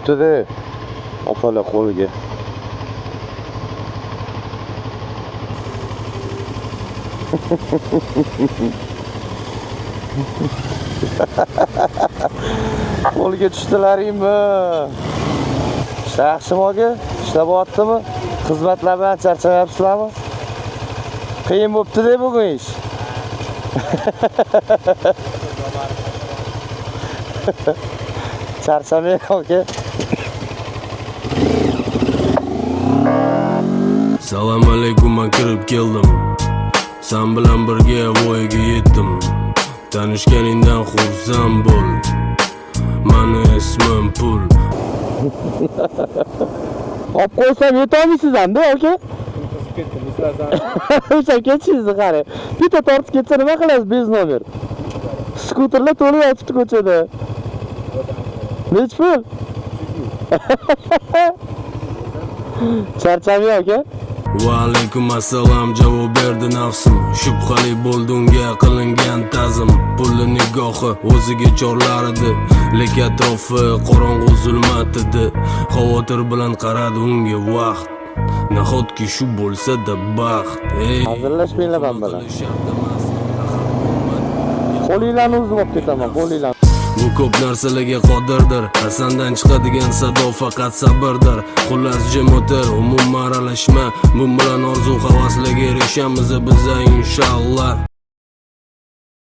bo'pti-da. Opala qo'liga. Qo'lga tushdilaringmi? Yaxshimi aka? Ishlayaptimi? Xizmatlar bilan charchayapsizlarmi? Qiyin bo'pti-da bugun ish. Charchamang aka. Assalomu alaykum, men kirib keldim. Sen bilan birga voyaga yetdim. Tanishganingdan xursand bo'l. Mani ismim Pul. Olib qo'ysam yetolmaysiz hamda aka? O'sha ketishingizni qara. Bitta tortib ketsa nima qilasiz bez nomer? Skuterlar to'lib yotibdi ko'chada. Nech pul? Charchamang aka? Va alaykum assalom, javob berdi nafsim. Shubhali bo'ldi unga qilingan ta'zim. Pulli nigohi o'ziga chorlar edi, lek atrofi qorong'u zulmat edi. Xavotir bilan qaradi unga vaqt. Nahotki shu bo'lsa-da baxt. Hazırlashmanglar men bilan. Qo'linglarni uzib olib ketaman, qo'linglarni. Bu ko'p narsalarga qodirdir. Hasandan chiqadigan sado faqat sabrdir. Xullas jim o'tir, umuman aralashma. Bu bilan orzu havaslarga erishamiz biz inshaalloh.